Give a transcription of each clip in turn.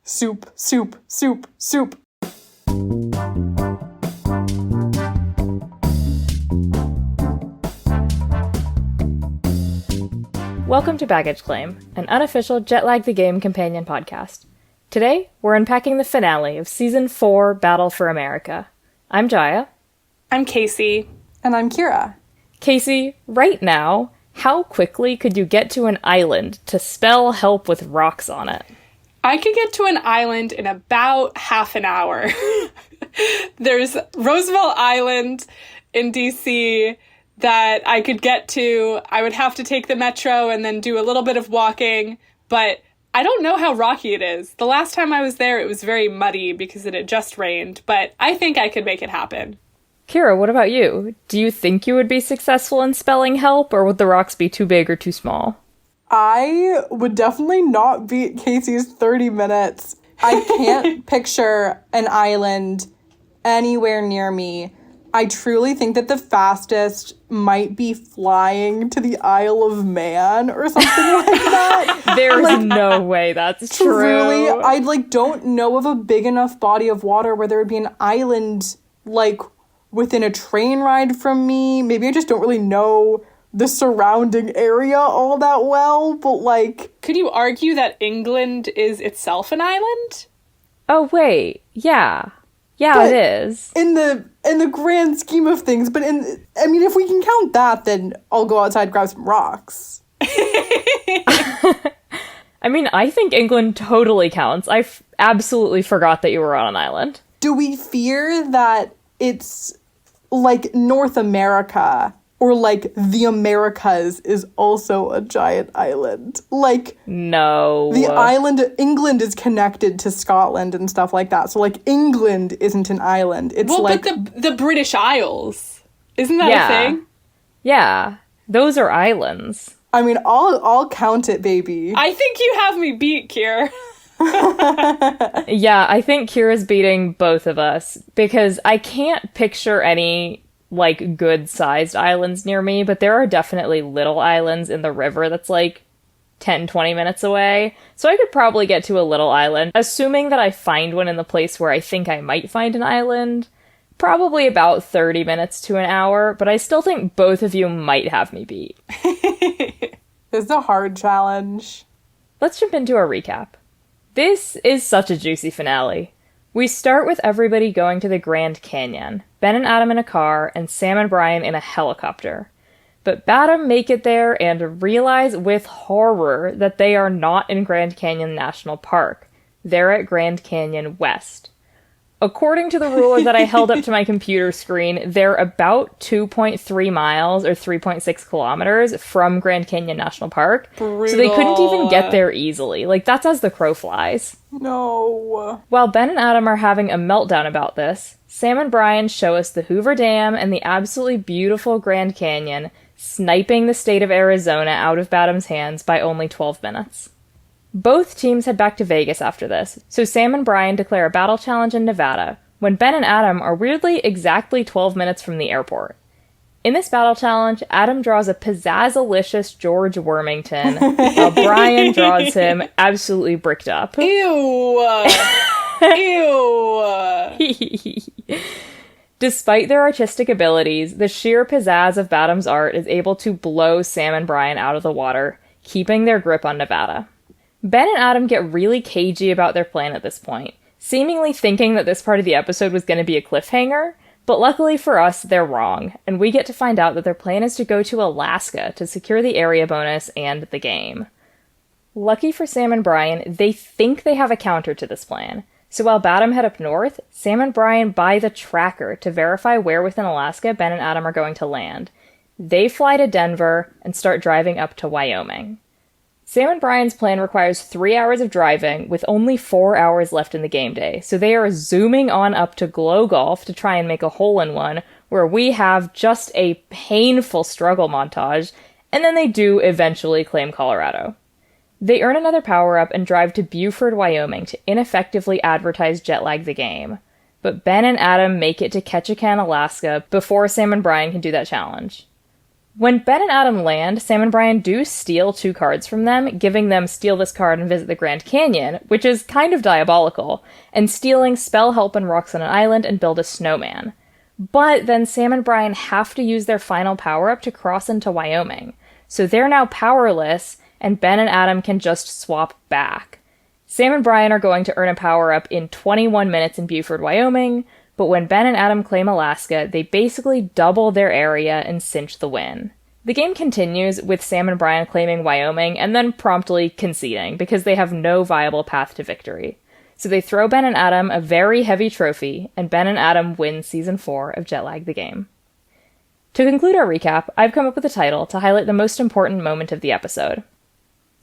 Soup, soup, soup, soup. Welcome to Baggage Claim, an unofficial Jet Lag the Game companion podcast. Today, we're unpacking the finale of Season 4, Battle for America. I'm Jaya. I'm Casey. And I'm Kira. Casey, right now, how quickly could you get to an island to spell help with rocks on it? I could get to an island in about half an hour. There's Roosevelt Island in DC that I could get to. I would have to take the metro and then do a little bit of walking, but I don't know how rocky it is. The last time I was there, it was very muddy because it had just rained, but I think I could make it happen. Kira, what about you? Do you think you would be successful in spelling help, or would the rocks be too big or too small? I would definitely not beat Casey's 30 minutes. I can't picture an island anywhere near me. I truly think that the fastest might be flying to the Isle of Man or something like that. There's no way that's Truly, true. I don't know of a big enough body of water where there would be an island within a train ride from me. Maybe I just don't really know the surrounding area all that well, but Could you argue that England is itself an island? Oh, wait. Yeah, it is. In the grand scheme of things, but if we can count that, then I'll go outside and grab some rocks. I think England totally counts. I absolutely forgot that you were on an island. Do we fear that it's North America or the Americas is also a giant island? No. The island, England is connected to Scotland and stuff like that. So England isn't an island. It's but the British Isles. Isn't that a thing? Yeah. Those are islands. I'll count it, baby. I think you have me beat, Kier. Yeah, I think Kira's beating both of us because I can't picture any good-sized islands near me, but there are definitely little islands in the river that's 10, 20 minutes away. So I could probably get to a little island, assuming that I find one in the place where I think I might find an island. Probably about 30 minutes to an hour, but I still think both of you might have me beat. This is a hard challenge. Let's jump into a recap. This is such a juicy finale. We start with everybody going to the Grand Canyon, Ben and Adam in a car, and Sam and Brian in a helicopter. But Badam make it there and realize with horror that they are not in Grand Canyon National Park. They're at Grand Canyon West. According to the ruler that I held up to my computer screen, they're about 2.3 miles or 3.6 kilometers from Grand Canyon National Park. Brutal. So they couldn't even get there easily. That's as the crow flies. No. While Ben and Adam are having a meltdown about this, Sam and Brian show us the Hoover Dam and the absolutely beautiful Grand Canyon, sniping the state of Arizona out of Badam's hands by only 12 minutes. Both teams head back to Vegas after this, so Sam and Brian declare a battle challenge in Nevada, when Ben and Adam are weirdly exactly 12 minutes from the airport. In this battle challenge, Adam draws a pizzazz-alicious George Wormington, while Brian draws him absolutely bricked up. Ew! Ew! Despite their artistic abilities, the sheer pizzazz of Badam's art is able to blow Sam and Brian out of the water, keeping their grip on Nevada. Ben and Adam get really cagey about their plan at this point, seemingly thinking that this part of the episode was going to be a cliffhanger, but luckily for us, they're wrong, and we get to find out that their plan is to go to Alaska to secure the area bonus and the game. Lucky for Sam and Brian, they think they have a counter to this plan, so while Badam head up north, Sam and Brian buy the tracker to verify where within Alaska Ben and Adam are going to land. They fly to Denver and start driving up to Wyoming. Sam and Brian's plan requires 3 hours of driving, with only 4 hours left in the game day, so they are zooming on up to Glow Golf to try and make a hole-in-one, where we have just a painful struggle montage, and then they do eventually claim Colorado. They earn another power-up and drive to Buford, Wyoming to ineffectively advertise Jet Lag the Game, but Ben and Adam make it to Ketchikan, Alaska, before Sam and Brian can do that challenge. When Ben and Adam land, Sam and Brian do steal 2 cards from them, giving them steal this card and visit the Grand Canyon, which is kind of diabolical, and stealing spell help and rocks on an island and build a snowman. But then Sam and Brian have to use their final power-up to cross into Wyoming. So they're now powerless, and Ben and Adam can just swap back. Sam and Brian are going to earn a power-up in 21 minutes in Beaufort, Wyoming, but when Ben and Adam claim Alaska, they basically double their area and cinch the win. The game continues with Sam and Brian claiming Wyoming and then promptly conceding because they have no viable path to victory. So they throw Ben and Adam a very heavy trophy, and Ben and Adam win Season 4 of Jetlag the Game. To conclude our recap, I've come up with a title to highlight the most important moment of the episode.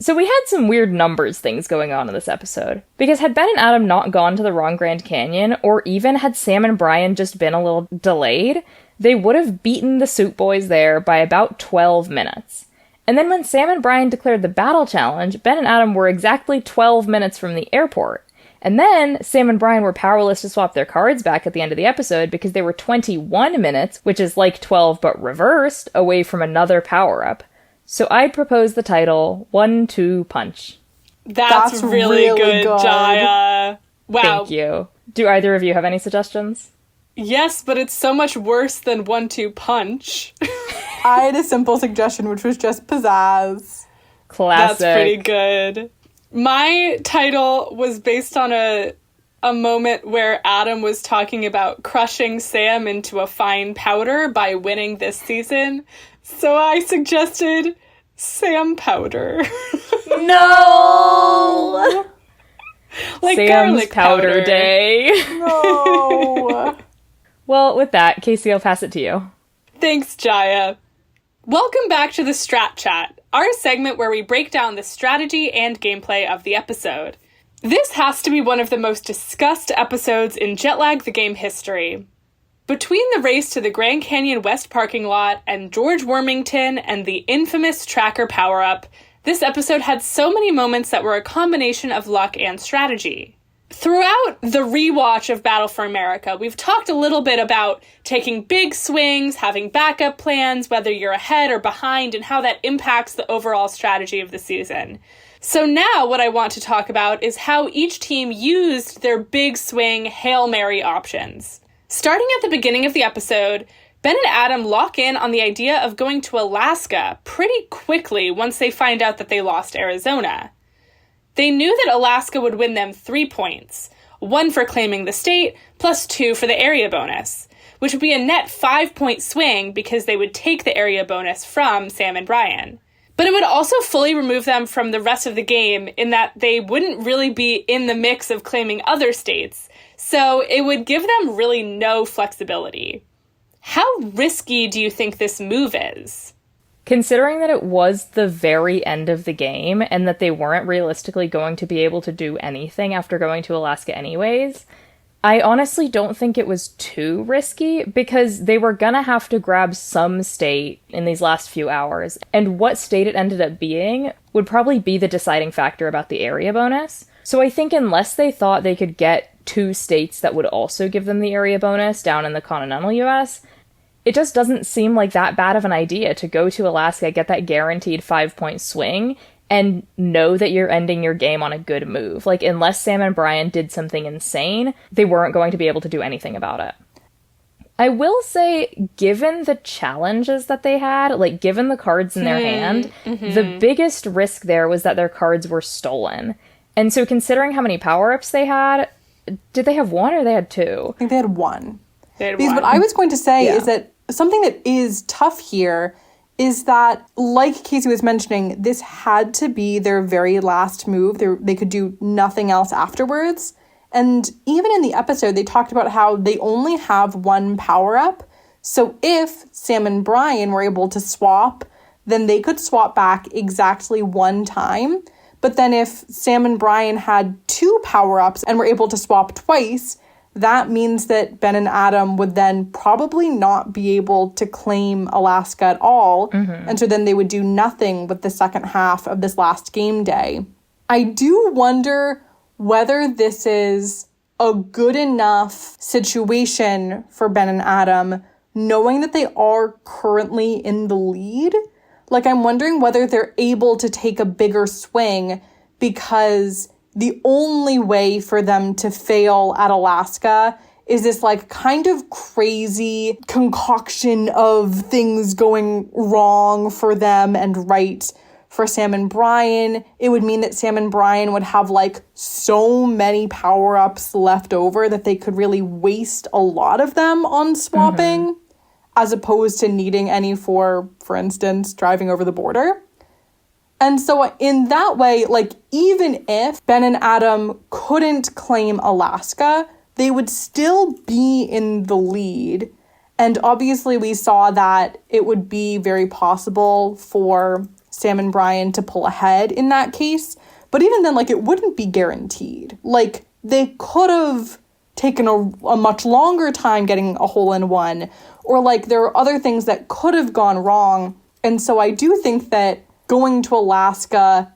So we had some weird numbers things going on in this episode, because had Ben and Adam not gone to the wrong Grand Canyon, or even had Sam and Brian just been a little delayed, they would have beaten the Soup Boys there by about 12 minutes. And then when Sam and Brian declared the battle challenge, Ben and Adam were exactly 12 minutes from the airport. And then Sam and Brian were powerless to swap their cards back at the end of the episode because they were 21 minutes, which is like 12 but reversed, away from another power-up. So I'd propose the title 1-2 Punch. That's really good, Jaya. Wow. Thank you. Do either of you have any suggestions? Yes, but it's so much worse than 1-2 Punch. I had a simple suggestion, which was just pizzazz. Classic. That's pretty good. My title was based on a moment where Adam was talking about crushing Sam into a fine powder by winning this season. So I suggested Sam Powder. No! Like Sam's garlic powder day. No. Well, with that, Casey, I'll pass it to you. Thanks, Jaya. Welcome back to the Strat Chat, our segment where we break down the strategy and gameplay of the episode. This has to be one of the most discussed episodes in Jetlag the Game history. Between the race to the Grand Canyon West parking lot and George Wormington and the infamous tracker power-up, this episode had so many moments that were a combination of luck and strategy. Throughout the rewatch of Battle for America, we've talked a little bit about taking big swings, having backup plans, whether you're ahead or behind, and how that impacts the overall strategy of the season. So now what I want to talk about is how each team used their big swing Hail Mary options. Starting at the beginning of the episode, Ben and Adam lock in on the idea of going to Alaska pretty quickly once they find out that they lost Arizona. They knew that Alaska would win them 3 points, 1 for claiming the state, plus 2 for the area bonus, which would be a net 5-point swing because they would take the area bonus from Sam and Brian. But it would also fully remove them from the rest of the game in that they wouldn't really be in the mix of claiming other states, so it would give them really no flexibility. How risky do you think this move is? Considering that it was the very end of the game and that they weren't realistically going to be able to do anything after going to Alaska anyways, I honestly don't think it was too risky because they were gonna have to grab some state in these last few hours, and what state it ended up being would probably be the deciding factor about the area bonus. So I think unless they thought they could get 2 states that would also give them the area bonus down in the continental US, it just doesn't seem like that bad of an idea to go to Alaska, get that guaranteed 5-point swing, and know that you're ending your game on a good move. Like, unless Sam and Brian did something insane, they weren't going to be able to do anything about it. I will say, given the challenges that they had, like, given the cards in their hand, the biggest risk there was that their cards were stolen. And so considering how many power-ups they had, did they have 1 or they had 2? I think they had 1. Because what I was going to say is that something that is tough here is that, like Casey was mentioning, this had to be their very last move. They could do nothing else afterwards. And even in the episode, they talked about how they only have 1 power-up. So if Sam and Brian were able to swap, then they could swap back exactly 1 time. But then if Sam and Brian had 2 power-ups and were able to swap twice, that means that Ben and Adam would then probably not be able to claim Alaska at all. And so then they would do nothing with the second half of this last game day. I do wonder whether this is a good enough situation for Ben and Adam knowing that they are currently in the lead, like, I'm wondering whether they're able to take a bigger swing, because the only way for them to fail at Alaska is this, like, kind of crazy concoction of things going wrong for them and right for Sam and Brian. It would mean that Sam and Brian would have, like, so many power-ups left over that they could really waste a lot of them on swapping, as opposed to needing any for instance, driving over the border. And so in that way, like, even if Ben and Adam couldn't claim Alaska, they would still be in the lead. And obviously we saw that it would be very possible for Sam and Brian to pull ahead in that case. But even then, like, it wouldn't be guaranteed. Like, they could have taken a much longer time getting a hole-in-one, or, like, there are other things that could have gone wrong. And so I do think that going to Alaska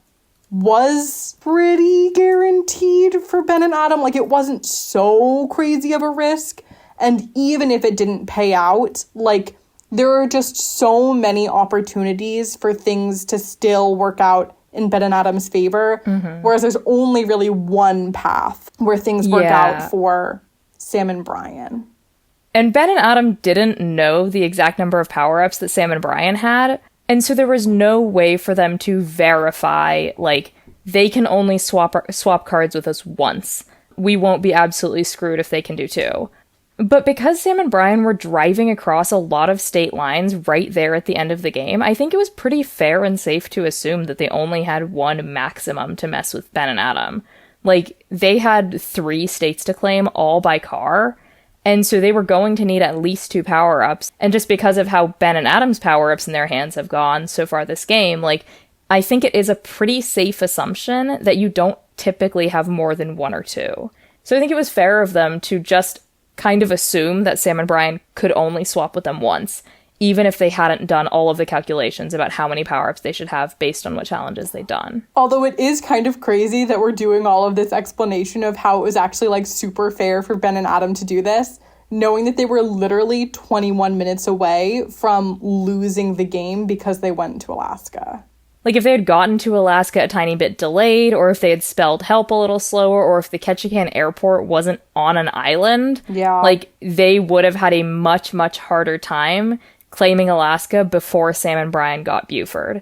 was pretty guaranteed for Ben and Adam. Like, it wasn't so crazy of a risk. And even if it didn't pay out, like, there are just so many opportunities for things to still work out in Ben and Adam's favor. Whereas there's only really one path where things work out for Sam and Brian. And Ben and Adam didn't know the exact number of power-ups that Sam and Brian had. And so there was no way for them to verify, like, they can only swap cards with us once. We won't be absolutely screwed if they can do two. But because Sam and Brian were driving across a lot of state lines right there at the end of the game, I think it was pretty fair and safe to assume that they only had one maximum to mess with Ben and Adam. Like, they had 3 states to claim, all by car, and so they were going to need at least 2 power-ups. And just because of how Ben and Adam's power-ups in their hands have gone so far this game, like, I think it is a pretty safe assumption that you don't typically have more than 1 or 2. So I think it was fair of them to just kind of assume that Sam and Brian could only swap with them once, even if they hadn't done all of the calculations about how many power-ups they should have based on what challenges they'd done. Although it is kind of crazy that we're doing all of this explanation of how it was actually, like, super fair for Ben and Adam to do this, knowing that they were literally 21 minutes away from losing the game because they went to Alaska. Like, if they had gotten to Alaska a tiny bit delayed, or if they had spelled help a little slower, or if the Ketchikan airport wasn't on an island, like, they would have had a much, much harder time claiming Alaska before Sam and Brian got Buford.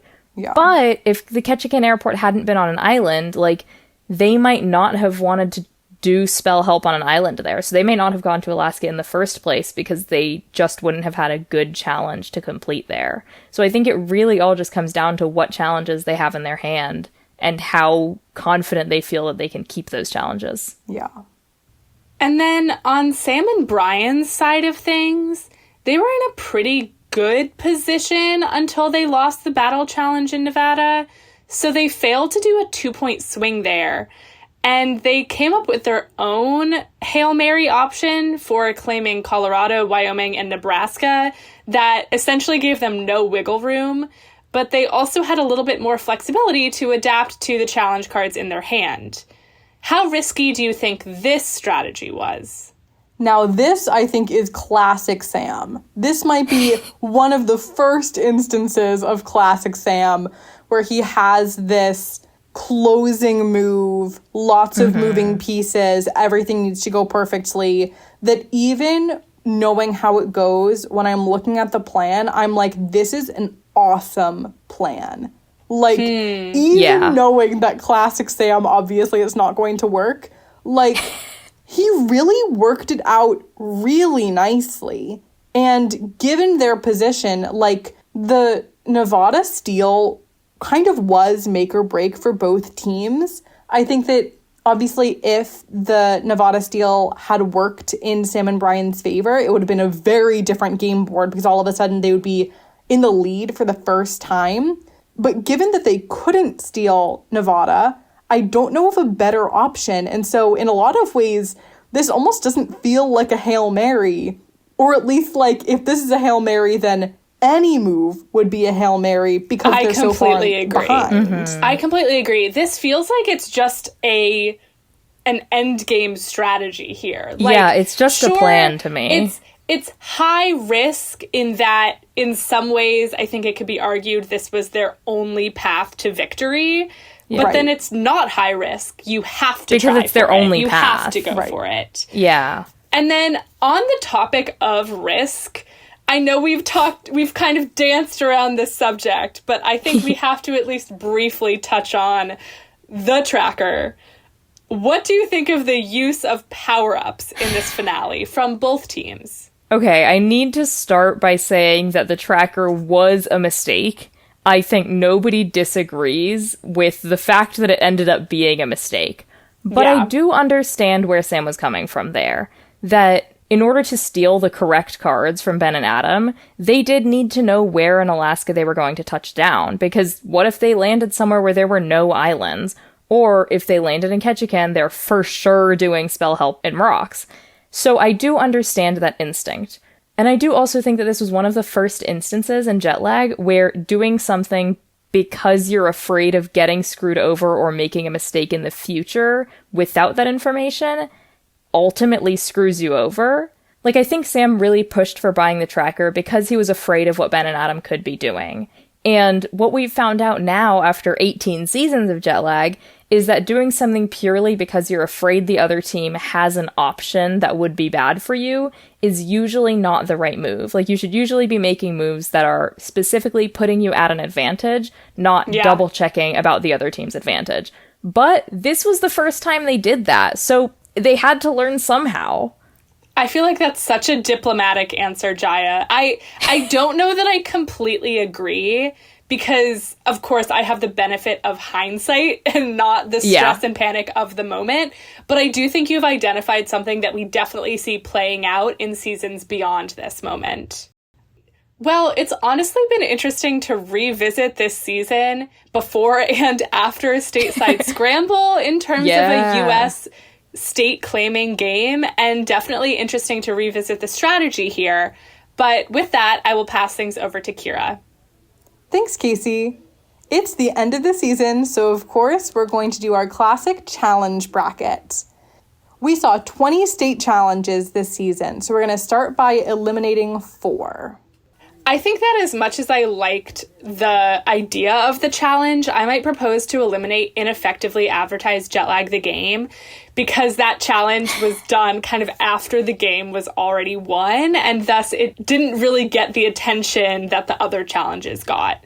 But if the Ketchikan airport hadn't been on an island, like, they might not have wanted to do spell help on an island there. So they may not have gone to Alaska in the first place because they just wouldn't have had a good challenge to complete there. So I think it really all just comes down to what challenges they have in their hand and how confident they feel that they can keep those challenges. Yeah. And then on Sam and Brian's side of things, they were in a pretty good position until they lost the battle challenge in Nevada. So they failed to do a 2-point swing there. And they came up with their own Hail Mary option for claiming Colorado, Wyoming, and Nebraska that essentially gave them no wiggle room, but they also had a little bit more flexibility to adapt to the challenge cards in their hand. How risky do you think this strategy was? Now, this, I think, is classic Sam. This might be one of the first instances of classic Sam where he has this closing move, lots of moving pieces, everything needs to go perfectly, that even knowing how it goes, when I'm looking at the plan, I'm like, this is an awesome plan. Like, even knowing that classic Sam, obviously it's not going to work, like, he really worked it out really nicely. And given their position, like, the Nevada steal kind of was make or break for both teams. I think that obviously if the Nevada steal had worked in Sam and Brian's favor, it would have been a very different game board because all of a sudden they would be in the lead for the first time. But given that they couldn't steal Nevada, I don't know of a better option. And so in a lot of ways, this almost doesn't feel like a Hail Mary. Or at least, like, if this is a Hail Mary, then any move would be a Hail Mary because they're so far behind. I completely agree. This feels like it's just an end game strategy here. Like, yeah, it's just a plan to me. it's high risk in that in some ways I think it could be argued this was their only path to victory. But then it's not high risk. You have to try because it's their only path. You have to go for it. Yeah. And then on the topic of risk, I know we've kind of danced around this subject, but I think we have to at least briefly touch on the tracker. What do you think of the use of power-ups in this finale from both teams? Okay, I need to start by saying that the tracker was a mistake. I think nobody disagrees with the fact that it ended up being a mistake. But I do understand where Sam was coming from there. That in order to steal the correct cards from Ben and Adam, they did need to know where in Alaska they were going to touch down. Because what if they landed somewhere where there were no islands? Or if they landed in Ketchikan, they're for sure doing spell help in rocks. So I do understand that instinct. And I do also think that this was one of the first instances in jet lag where doing something because you're afraid of getting screwed over or making a mistake in the future without that information ultimately screws you over. Like, I think Sam really pushed for buying the tracker because he was afraid of what Ben and Adam could be doing. And what we've found out now after 18 seasons of jet lag is that doing something purely because you're afraid the other team has an option that would be bad for you is usually not the right move. Like, you should usually be making moves that are specifically putting you at an advantage, not double checking about the other team's advantage. But this was the first time they did that, so they had to learn somehow. I feel like that's such a diplomatic answer, Jaya. I don't know that I completely agree because, of course, I have the benefit of hindsight and not the stress and panic of the moment. But I do think you've identified something that we definitely see playing out in seasons beyond this moment. Well, it's honestly been interesting to revisit this season before and after Stateside Scramble in terms of a U.S. state claiming game, and definitely interesting to revisit the strategy here. But with that, I will pass things over to Kira. Thanks, Casey. It's the end of the season, so of course we're going to do our classic challenge bracket. We saw 20 state challenges this season, so we're going to start by eliminating 4. I think that as much as I liked the idea of the challenge, I might propose to eliminate ineffectively advertised jet lag the game, because that challenge was done kind of after the game was already won, and thus it didn't really get the attention that the other challenges got.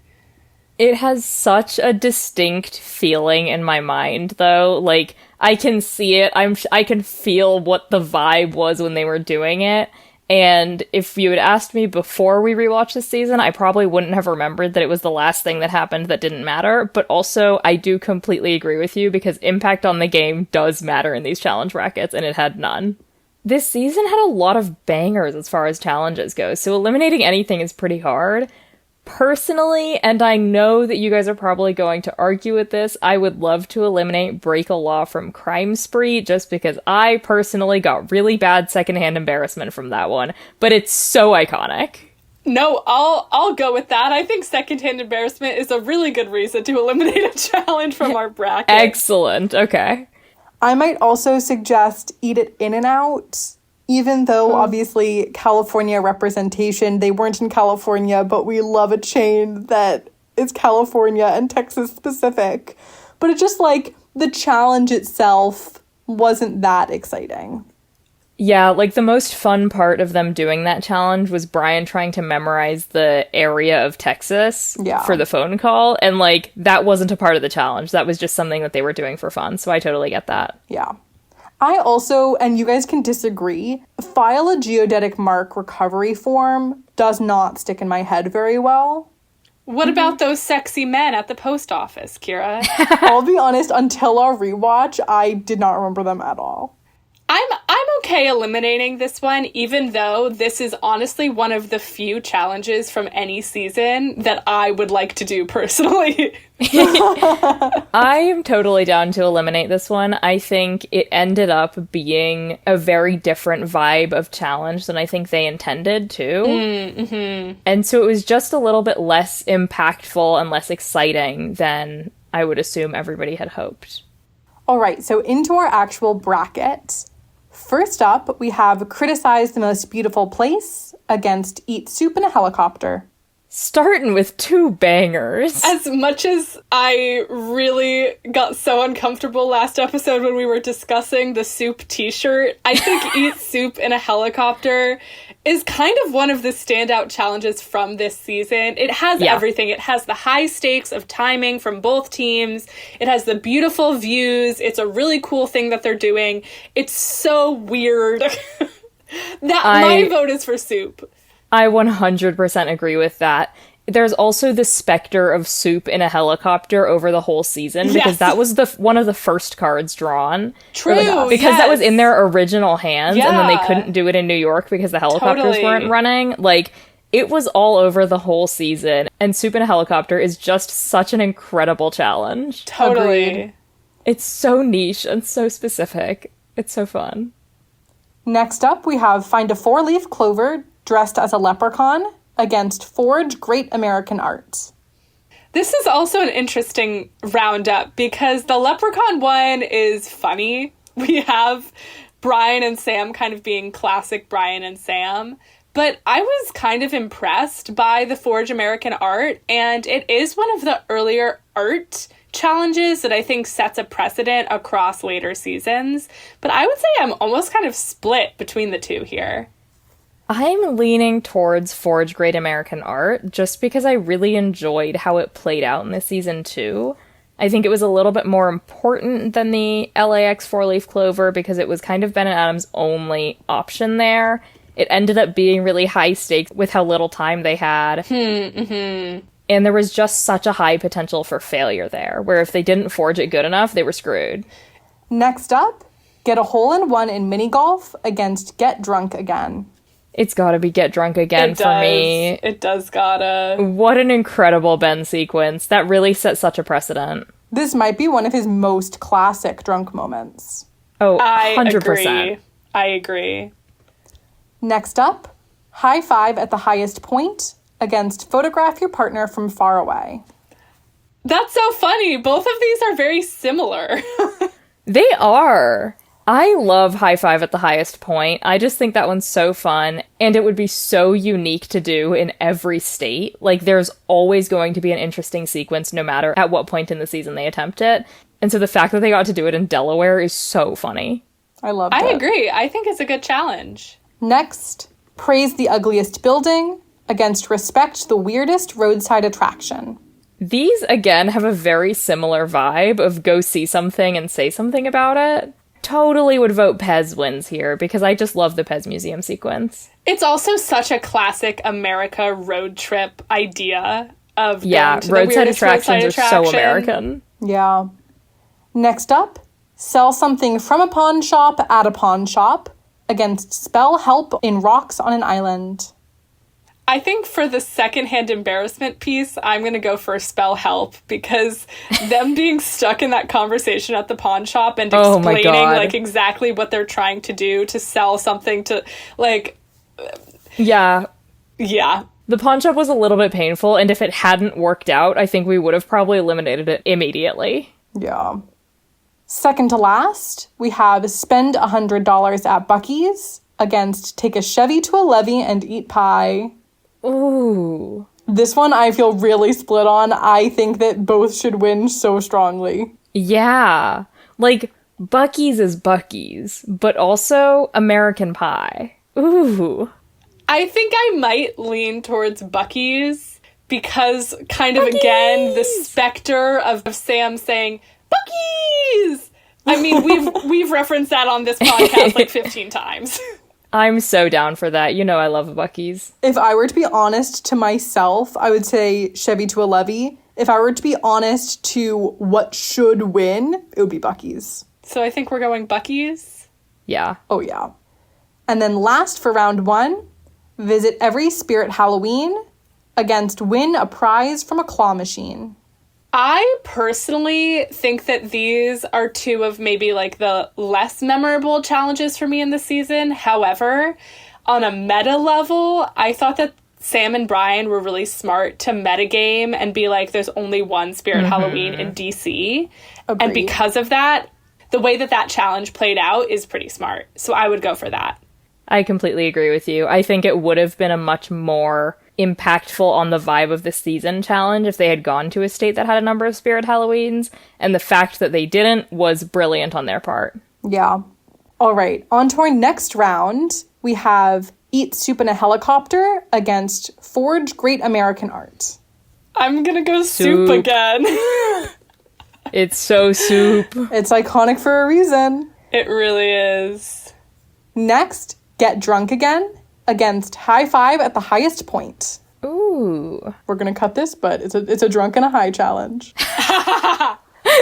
It has such a distinct feeling in my mind, though. Like, I can see it. I can feel what the vibe was when they were doing it. And if you had asked me before we rewatched this season, I probably wouldn't have remembered that it was the last thing that happened that didn't matter. But also, I do completely agree with you because impact on the game does matter in these challenge brackets, and it had none. This season had a lot of bangers as far as challenges go, so eliminating anything is pretty hard. Personally, and I know that you guys are probably going to argue with this, I would love to eliminate Break a Law from Crime Spree, just because I personally got really bad secondhand embarrassment from that one, but it's so iconic. No, I'll go with that. I think secondhand embarrassment is a really good reason to eliminate a challenge from our bracket. Excellent, okay. I might also suggest Eat It In and Out. Even though, obviously, California representation, they weren't in California, but we love a chain that is California and Texas specific. But it's just like, the challenge itself wasn't that exciting. Yeah, like, the most fun part of them doing that challenge was Brian trying to memorize the area of Texas for the phone call, and, like, that wasn't a part of the challenge. That was just something that they were doing for fun, so I totally get that. Yeah. I also, and you guys can disagree, file a geodetic mark recovery form does not stick in my head very well. What about those sexy men at the post office, Kira? I'll be honest, until our rewatch, I did not remember them at all. I'm okay eliminating this one, even though this is honestly one of the few challenges from any season that I would like to do personally. I am totally down to eliminate this one. I think it ended up being a very different vibe of challenge than I think they intended to. Mm-hmm. And so it was just a little bit less impactful and less exciting than I would assume everybody had hoped. All right, so into our actual bracket. First up, we have Criticize the Most Beautiful Place against Eat Soup in a Helicopter. Starting with two bangers. As much as I really got so uncomfortable last episode when we were discussing the soup t-shirt, I think Eat Soup in a Helicopter is kind of one of the standout challenges from this season. It has everything. It has the high stakes of timing from both teams. It has the beautiful views. It's a really cool thing that they're doing. It's so weird. My vote is for soup. I 100% agree with that. There's also the specter of soup in a helicopter over the whole season, because that was one of the first cards drawn. True, because that was in their original hands, and then they couldn't do it in New York because the helicopters weren't running. Like, it was all over the whole season, and soup in a helicopter is just such an incredible challenge. Totally. Agreed. It's so niche and so specific. It's so fun. Next up, we have Find a Four-Leaf Clover dressed as a leprechaun against Forge Great American Art. This is also an interesting roundup because the leprechaun one is funny. We have Brian and Sam kind of being classic Brian and Sam, but I was kind of impressed by the Forge American Art, and it is one of the earlier art challenges that I think sets a precedent across later seasons. But I would say I'm almost kind of split between the two here. I'm leaning towards Forge Great American Art just because I really enjoyed how it played out in this season too. I think it was a little bit more important than the LAX Four-Leaf Clover because it was kind of Ben and Adam's only option there. It ended up being really high stakes with how little time they had. And there was just such a high potential for failure there, where if they didn't forge it good enough, they were screwed. Next up, Get a Hole-in-One in Mini Golf against Get Drunk Again. It's gotta be Get Drunk Again for me. It does gotta. What an incredible Ben sequence. That really set such a precedent. This might be one of his most classic drunk moments. Oh, I 100%. agree. Next up, High Five at the Highest Point against Photograph Your Partner from Far Away. That's so funny. Both of these are very similar. They are. I love High Five at the Highest Point. I just think that one's so fun, and it would be so unique to do in every state. Like, there's always going to be an interesting sequence no matter at what point in the season they attempt it. And so the fact that they got to do it in Delaware is so funny. I love it. I agree. I think it's a good challenge. Next, Praise the Ugliest Building against Respect the Weirdest Roadside Attraction. These, again, have a very similar vibe of go see something and say something about it. Totally would vote Pez wins here because I just love the Pez Museum sequence. It's also such a classic America road trip idea of going to the roadside weirdest attractions roadside are so attraction. American. Yeah. Next up, Sell Something from a Pawn Shop at a Pawn Shop against Spell Help in Rocks on an Island. I think for the secondhand embarrassment piece, I'm going to go for Spell Help because them being stuck in that conversation at the pawn shop and explaining like exactly what they're trying to do to sell something to like... Yeah. Yeah. The pawn shop was a little bit painful, and if it hadn't worked out, I think we would have probably eliminated it immediately. Yeah. Second to last, we have Spend $100 at Buc-ee's against Take a Chevy to a Levee and Eat Pie. Ooh. This one I feel really split on. I think that both should win so strongly. Yeah. Like, Buc-ee's is Buc-ee's, but also American Pie. Ooh. I think I might lean towards Buc-ee's because kind of, again, the specter of Sam saying, Buc-ee's! I mean, we've referenced that on this podcast like 15 times. I'm so down for that. You know I love Buc-ee's. If I were to be honest to myself, I would say Chevy to a Levee. If I were to be honest to what should win, it would be Buc-ee's. So I think we're going Buc-ee's. Yeah. Oh, yeah. And then last for round one, Visit Every Spirit Halloween against Win a Prize from a Claw Machine. I personally think that these are two of maybe like the less memorable challenges for me in the season. However, on a meta level, I thought that Sam and Brian were really smart to metagame and be like, there's only one Spirit Halloween in DC. Agreed. And because of that, the way that challenge played out is pretty smart. So I would go for that. I completely agree with you. I think it would have been a much more impactful on the vibe of the season challenge if they had gone to a state that had a number of Spirit Halloweens, and the fact that they didn't was brilliant on their part. Yeah. All right, on to our next round. We have Eat Soup in a Helicopter against Forge Great American Art. I'm gonna go soup again. It's so soup. It's iconic for a reason. It really is. Next, Get Drunk Again against High Five at the Highest Point. Ooh. We're gonna cut this, but it's a drunk and a high challenge.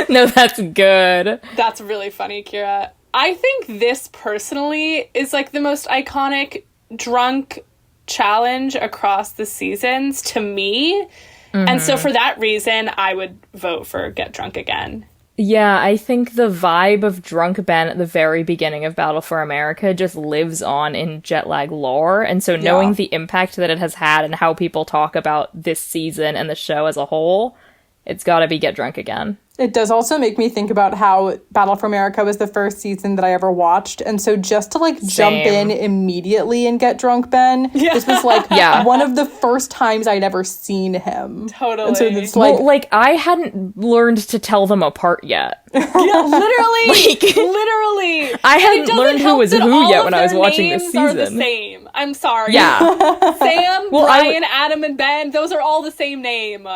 No, that's good. That's really funny, Kira. I think this personally is like the most iconic drunk challenge across the seasons to me. And so for that reason, I would vote for Get Drunk Again. Yeah, I think the vibe of Drunk Ben at the very beginning of Battle for America just lives on in jet lag lore. And so knowing the impact that it has had and how people talk about this season and the show as a whole, it's gotta be Get Drunk Again. It does also make me think about how Battle for America was the first season that I ever watched. And so just to jump in immediately and get drunk Ben, this was one of the first times I'd ever seen him. Totally. And so it's I hadn't learned to tell them apart yet. Yeah, literally. Literally. I hadn't learned who was who yet when I was watching this season. Are the same. I'm sorry. Yeah. Sam, Brian, Adam, and Ben, those are all the same name.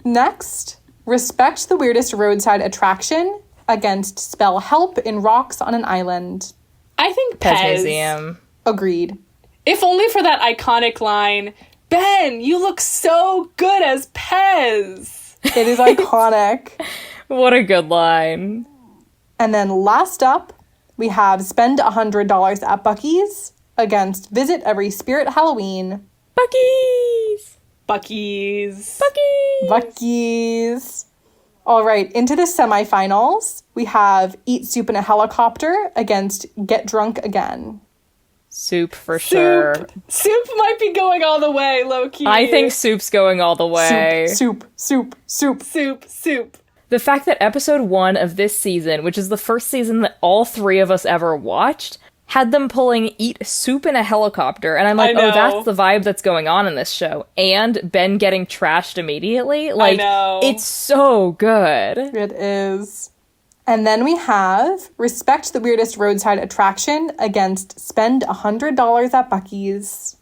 Next, Respect the Weirdest Roadside Attraction against Spell Help in Rocks on an Island. I think Pez Pez. Museum. Agreed. If only for that iconic line, Ben, you look so good as Pez. It is iconic. What a good line. And then last up, we have Spend $100 at Buc-ee's against Visit Every Spirit Halloween. Buc-ee's. Buc-ee's. Buc-ee's. Buc-ee's. All right, into the semifinals, we have Eat Soup in a Helicopter against Get Drunk Again. Soup for sure. Soup might be going all the way, low-key. I think Soup's going all the way. Soup. The fact that episode 1 of this season, which is the first season that all three of us ever watched, had them pulling Eat Soup in a Helicopter, and I'm like, oh, that's the vibe that's going on in this show. And Ben getting trashed immediately. It's so good. It is. And then we have Respect the Weirdest Roadside Attraction against Spend $100 at Buc-ee's.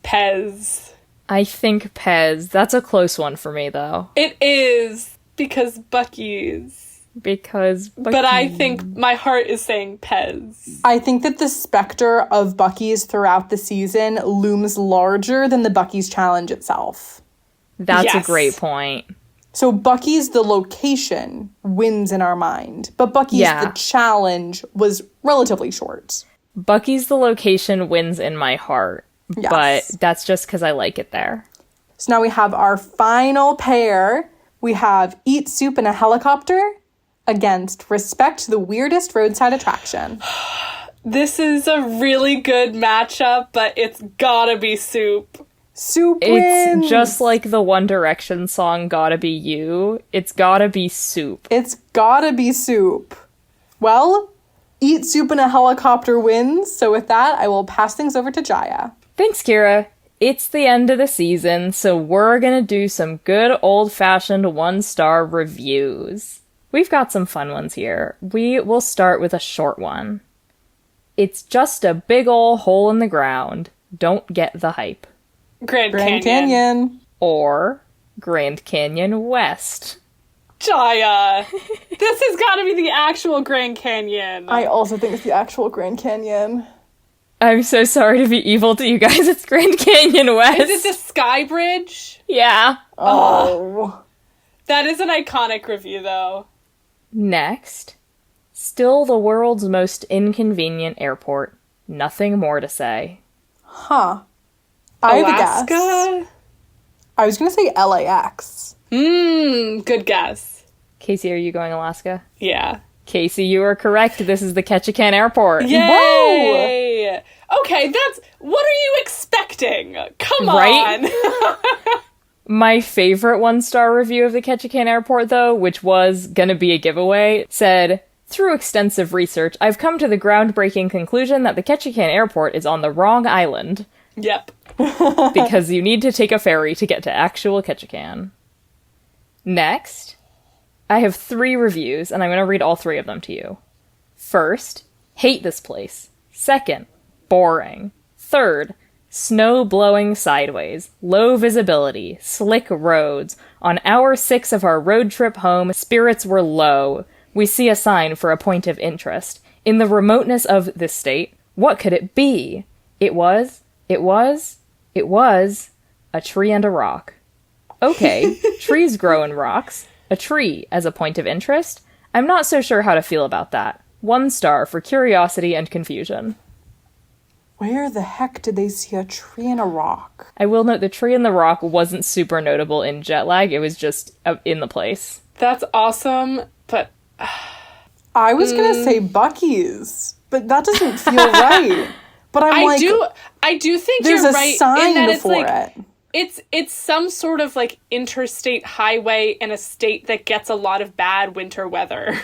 Pez. I think Pez. That's a close one for me, though. It is, because Buc-ee's. But I think my heart is saying Pez. I think that the specter of Buc-ee's throughout the season looms larger than the Buc-ee's challenge itself. That's a great point. So Buc-ee's, the location, wins in our mind. But Buc-ee's, the challenge, was relatively short. Buc-ee's, the location, wins in my heart. Yes. But that's just because I like it there. So now we have our final pair. We have Eat Soup in a Helicopter against Respect the Weirdest Roadside Attraction. This is a really good matchup, but it's gotta be Soup. Soup wins! It's just like the One Direction song, Gotta Be You. It's gotta be Soup. It's gotta be Soup. Well, Eat Soup in a Helicopter wins, so with that, I will pass things over to Jaya. Thanks, Kira. It's the end of the season, so we're gonna do some good old-fashioned one-star reviews. We've got some fun ones here. We will start with a short one. It's just a big ol' hole in the ground. Don't get the hype. Grand Canyon. Or Grand Canyon West. Jaya! This has got to be the actual Grand Canyon. I also think it's the actual Grand Canyon. I'm so sorry to be evil to you guys. It's Grand Canyon West. Is it the Sky Bridge? Yeah. Oh. That is an iconic review, though. Next. Still the world's most inconvenient airport. Nothing more to say. Huh. I have a Alaska? guess. I was going to say LAX. Good guess. Casey, are you going Alaska? Yeah. Casey, you are correct. This is the Ketchikan Airport. Yay! Whoa! Okay, what are you expecting? Come on! My favorite one-star review of the Ketchikan Airport, though, which was gonna be a giveaway, said, Through extensive research, I've come to the groundbreaking conclusion that the Ketchikan Airport is on the wrong island. Yep. Because you need to take a ferry to get to actual Ketchikan. Next, I have 3 reviews, and I'm going to read all 3 of them to you. First, hate this place. Second, boring. Third, snow blowing sideways, low visibility, slick roads. On hour 6 of our road trip home, spirits were low. We see a sign for a point of interest. In the remoteness of this state, what could it be? It was a tree and a rock. Okay, trees grow in rocks. A tree as a point of interest? I'm not so sure how to feel about that. 1 star for curiosity and confusion. Where the heck did they see a tree and a rock? I will note the tree and the rock wasn't super notable in jet lag. It was just in the place. That's awesome, but... I was going to say Buc-ee's, but that doesn't feel right. But I do think there's you're a right sign in that it's for like... it. It's some sort of, like, interstate highway in a state that gets a lot of bad winter weather.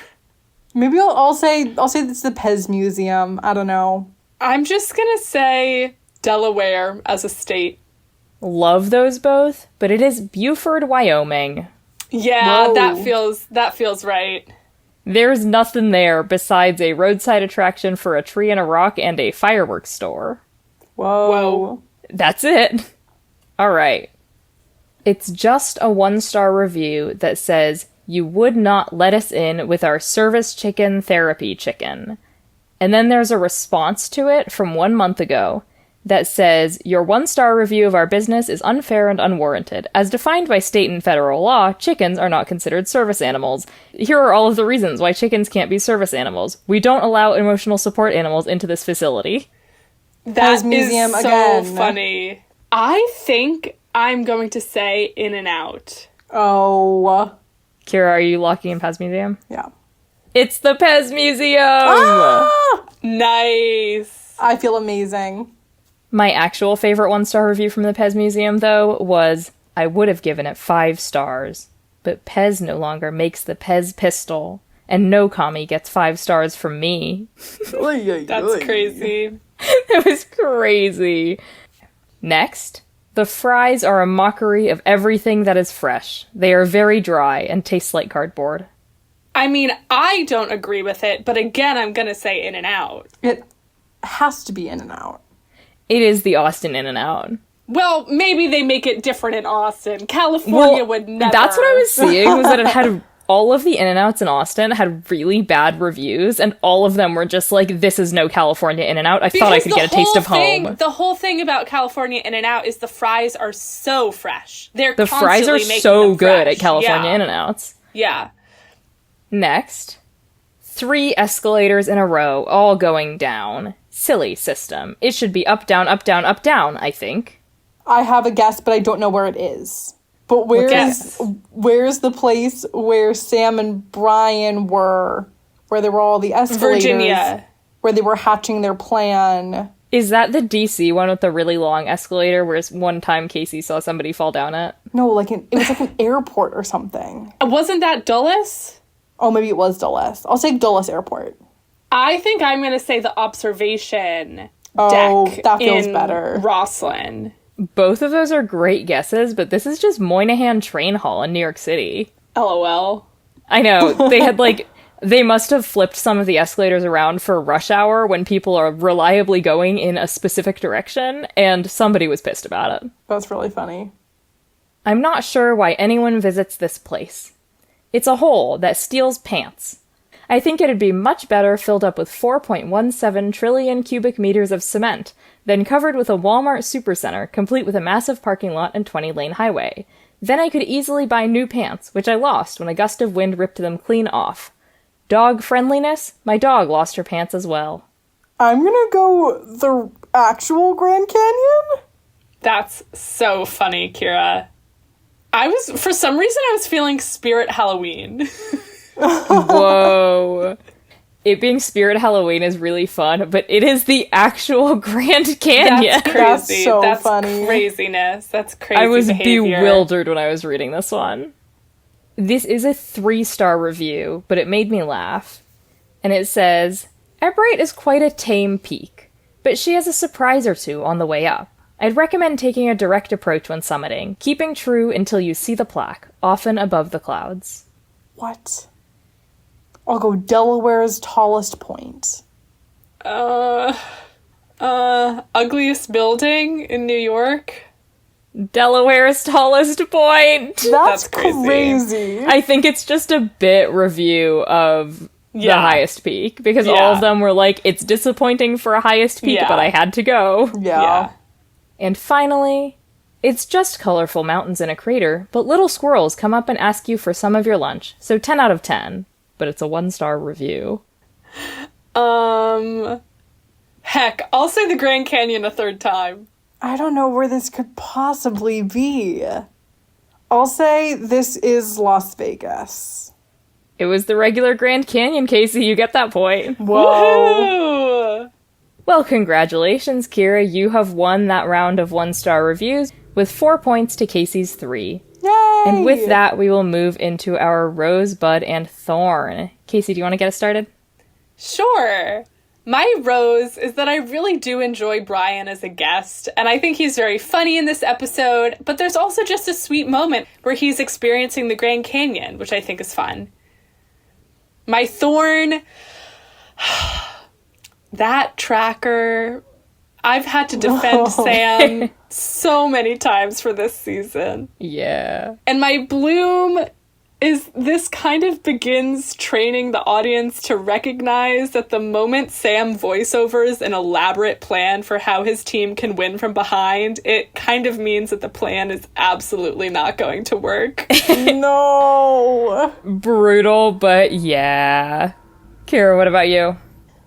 Maybe I'll say it's the Pez Museum. I don't know. I'm just gonna say Delaware as a state. Love those both, but it is Buford, Wyoming. Yeah, Whoa. that feels right. There's nothing there besides a roadside attraction for a tree and a rock and a fireworks store. Whoa. That's it. All right. It's just a 1-star review that says, "You would not let us in with our service chicken therapy chicken." And then there's a response to it from 1 month ago that says, "Your 1-star review of our business is unfair and unwarranted. As defined by state and federal law, chickens are not considered service animals. Here are all of the reasons why chickens can't be service animals. We don't allow emotional support animals into this facility." That Museum is so again. funny. I think I'm going to say In-N-Out. Oh. Kira, are you locking in Pez Museum? Yeah. It's the Pez Museum! Ah! Nice. I feel amazing. My actual favorite 1-star review from the Pez Museum, though, was, I would have given it 5 stars, but Pez no longer makes the Pez pistol, and no commie gets 5 stars from me. That's crazy. It was crazy. Next, the fries are a mockery of everything that is fresh. They are very dry and taste like cardboard. I mean, I don't agree with it, but again, I'm gonna say In-N-Out. It has to be In-N-Out. It is the Austin In-N-Out. Well, maybe they make it different in Austin. California would never. That's what I was seeing, was that it had all of the In-N-Outs in Austin had really bad reviews, and all of them were just like, this is no California In-N-Out. I thought I could get a taste of home. The whole thing about California In-N-Out is the fries are so fresh. The fries are so good at California In-N-Outs. Yeah. Next, 3 escalators in a row, all going down. Silly system. It should be up, down, up, down, up, down, I think. I have a guess, but I don't know where it is. But where's the place where Sam and Brian were, where there were all the escalators? Virginia. Where they were hatching their plan. Is that the DC one with the really long escalator where one time Casey saw somebody fall down it? No, it was like an airport or something. Wasn't that Dulles? Oh, maybe it was Dulles. I'll say Dulles Airport. I think I'm going to say the observation deck. Oh, that feels in better. Rosslyn. Both of those are great guesses, but this is just Moynihan Train Hall in New York City. LOL. I know. They had they must have flipped some of the escalators around for rush hour when people are reliably going in a specific direction, and somebody was pissed about it. That's really funny. I'm not sure why anyone visits this place. It's a hole that steals pants. I think it'd be much better filled up with 4.17 trillion cubic meters of cement than covered with a Walmart supercenter, complete with a massive parking lot and 20-lane highway. Then I could easily buy new pants, which I lost when a gust of wind ripped them clean off. Dog friendliness? My dog lost her pants as well. I'm gonna go the actual Grand Canyon? That's so funny, Kira. For some reason, I was feeling Spirit Halloween. Whoa. It being Spirit Halloween is really fun, but it is the actual Grand Canyon. That's crazy. That's so funny. Craziness. That's crazy. I was behavior. bewildered when I was reading this one. This is a 3-star review, but it made me laugh. And it says, Ebright is quite a tame peak, but she has a surprise or two on the way up. I'd recommend taking a direct approach when summiting, keeping true until you see the plaque, often above the clouds. What? I'll go Delaware's tallest point. Ugliest building in New York. Delaware's tallest point. That's crazy. crazy. I think it's just a bit review of the highest peak, because all of them were like, it's disappointing for a highest peak, but I had to go. Yeah. And finally, it's just colorful mountains in a crater, but little squirrels come up and ask you for some of your lunch. So 10 out of 10, but it's a 1-star review. Heck, I'll say the Grand Canyon a third time. I don't know where this could possibly be. I'll say this is Las Vegas. It was the regular Grand Canyon, Casey. You get that point. Whoa. Woohoo! Well, congratulations, Kira. You have won that round of 1-star reviews with 4 points to Casey's 3. Yay! And with that, we will move into our Rose, Bud, and Thorn. Casey, do you want to get us started? Sure. My rose is that I really do enjoy Brian as a guest, and I think he's very funny in this episode, but there's also just a sweet moment where he's experiencing the Grand Canyon, which I think is fun. My thorn, that tracker, I've had to defend Sam so many times for this season. Yeah. And my bloom is this kind of begins training the audience to recognize that the moment Sam voiceovers an elaborate plan for how his team can win from behind, it kind of means that the plan is absolutely not going to work. No. Brutal, but yeah. Kira, what about you?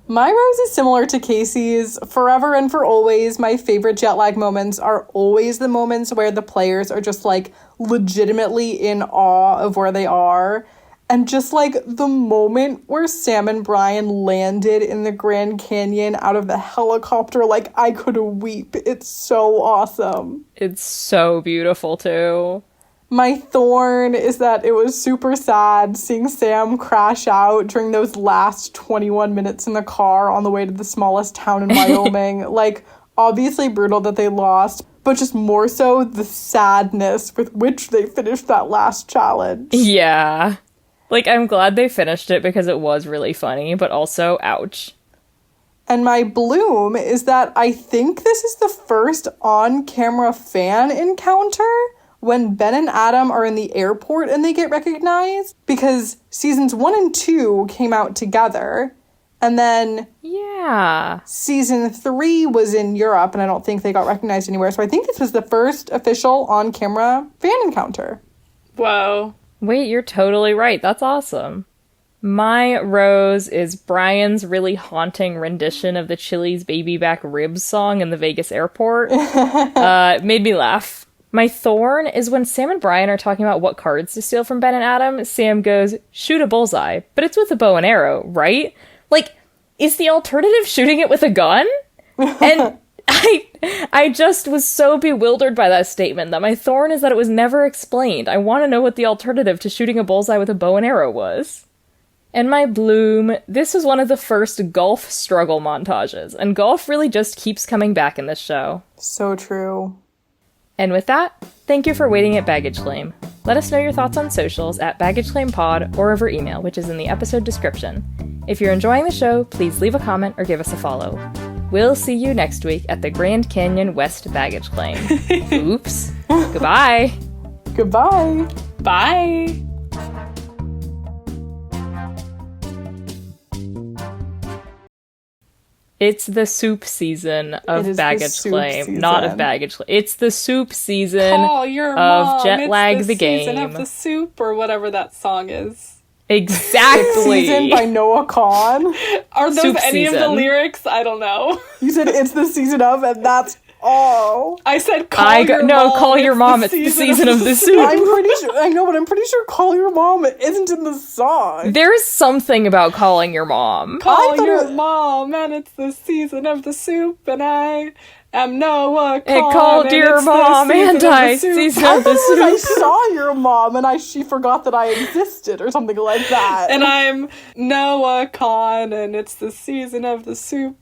My rose is similar to Casey's. Forever and for always, my favorite jet lag moments are always the moments where the players are just, like, legitimately in awe of where they are. And just, like, the moment where Sam and Brian landed in the Grand Canyon out of the helicopter, like, I could weep. It's so awesome. It's so beautiful, too. My thorn is that it was super sad seeing Sam crash out during those last 21 minutes in the car on the way to the smallest town in Wyoming. Like, obviously brutal that they lost, but just more so the sadness with which they finished that last challenge. Yeah. Like, I'm glad they finished it because it was really funny, but also, ouch. And my bloom is that I think this is the first on-camera fan encounter when Ben and Adam are in the airport and they get recognized, because seasons 1 and 2 came out together, and then season 3 was in Europe, and I don't think they got recognized anywhere, so I think this was the first official on-camera fan encounter. Whoa. Wait, you're totally right. That's awesome. My rose is Brian's really haunting rendition of the Chili's Baby Back Ribs song in the Vegas airport. It made me laugh. My thorn is when Sam and Brian are talking about what cards to steal from Ben and Adam, Sam goes, shoot a bullseye, but it's with a bow and arrow, right? Like, is the alternative shooting it with a gun? And I just was so bewildered by that statement that my thorn is that it was never explained. I want to know what the alternative to shooting a bullseye with a bow and arrow was. And my bloom, this was one of the first golf struggle montages, and golf really just keeps coming back in this show. So true. And with that, thank you for waiting at Baggage Claim. Let us know your thoughts on socials at baggageclaimpod or over email, which is in the episode description. If you're enjoying the show, please leave a comment or give us a follow. We'll see you next week at the Grand Canyon West Baggage Claim. Oops. Goodbye. Goodbye. Bye. It's the soup season of Baggage Claim, season. not of Baggage Claim. It's the soup season Call your of mom. Jet Lag It's the season Game. of the soup or whatever that song is. Exactly. Season by Noah Kahn. Are those Soup any of the season. lyrics? I don't know. You said it's the season of, and that's all. I said call your mom. No, call your mom. It's the season of the soup. I'm pretty sure, I know, but I'm pretty sure Call Your Mom isn't in the song. There is something about calling your mom. Call thought your it- mom, and it's the season of the soup, and I am Noah Kahn. It called and your it's the mom season and of I the soup. season I of the thought I soup. saw your mom and she forgot that I existed or something like that. And I'm Noah Kahn, and it's the season of the soup.